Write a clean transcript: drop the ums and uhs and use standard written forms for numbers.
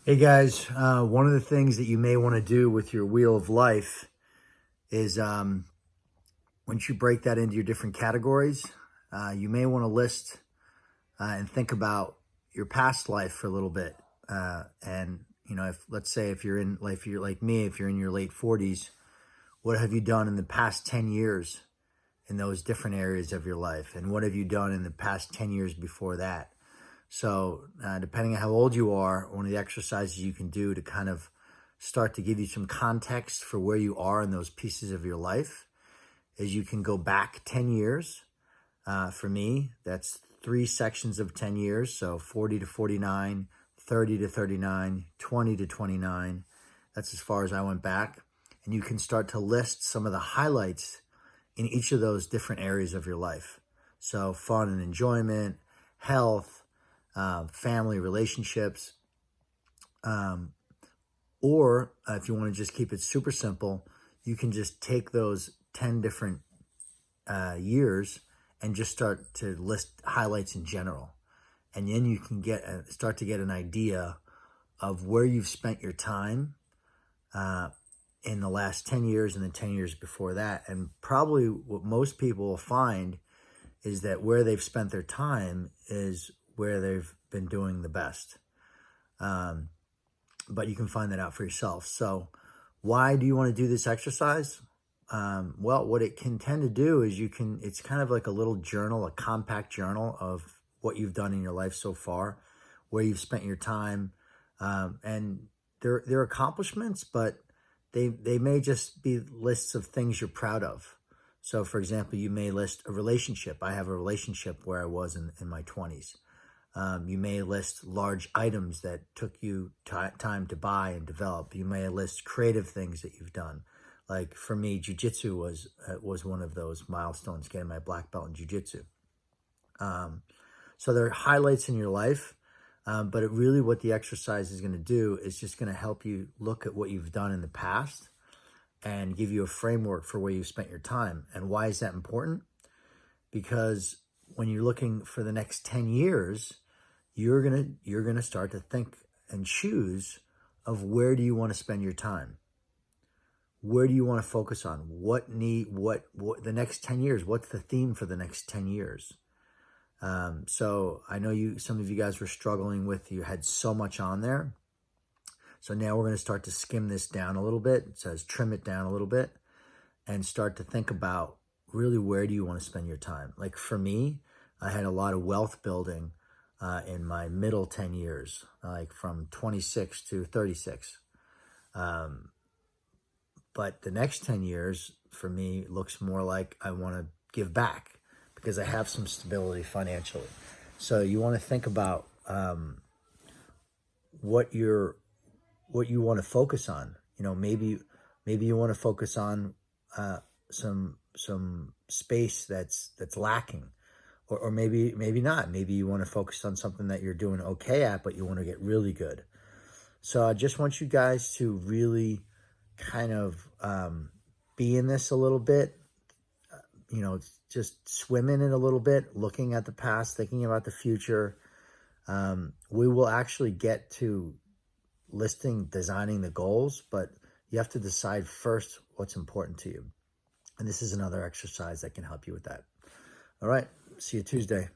Hey guys, one of the things that you may want to do with your wheel of life is once you break that into your different categories, you may want to list and think about your past life for a little bit. And if let's say if you're in like if you're like me, if you're in your late 40s, what have you done in the past 10 years in those different areas of your life, and what have you done in the past 10 years before that? So, depending on how old you are, one of the exercises you can do to kind of start to give you some context for where you are in those pieces of your life is you can go back 10 years. For me, that's three sections of 10 years. So 40 to 49, 30 to 39, 20 to 29. That's as far as I went back. And you can start to list some of the highlights in each of those different areas of your life. So fun and enjoyment, health, family relationships, or if you want to just keep it super simple, you can just take those 10 different years and just start to list highlights in general. And then you can start to get an idea of where you've spent your time in the last 10 years and the 10 years before that. And probably what most people will find is that where they've spent their time is where they've been doing the best. But you can find that out for yourself. So why do you want to do this exercise? Well, what it can tend to do is it's kind of like a little journal, a compact journal of what you've done in your life so far, where you've spent your time. And they're accomplishments, but they may just be lists of things you're proud of. So for example, you may list a relationship. I have a relationship where I was in my 20s. You may list large items that took you time to buy and develop. You may list creative things that you've done. Like for me, jiu-jitsu was one of those milestones, getting my black belt in jiu-jitsu. So there are highlights in your life, but what the exercise is going to do is just going to help you look at what you've done in the past and give you a framework for where you've spent your time. And why is that important? Because when you're looking for the next 10 years, you're gonna start to think and choose of where do you want to spend your time? Where do you want to focus on? What the next 10 years? What's the theme for the next 10 years? So I know some of you guys were struggling you had so much on there. So now we're going to start to skim this down a little bit. It says trim it down a little bit and start to think about really where do you want to spend your time? Like for me, I had a lot of wealth building in my middle 10 years, like from 26 to 36. But the next 10 years for me looks more like I want to give back because I have some stability financially. So you want to think about what you want to focus on. Maybe you want to focus on some space that's lacking. Or maybe not. Maybe you want to focus on something that you're doing okay at, but you want to get really good. So I just want you guys to really kind of be in this a little bit, just swim in it a little bit, looking at the past, thinking about the future. We will actually get to designing the goals, but you have to decide first what's important to you. And this is another exercise that can help you with that. All right. See you Tuesday.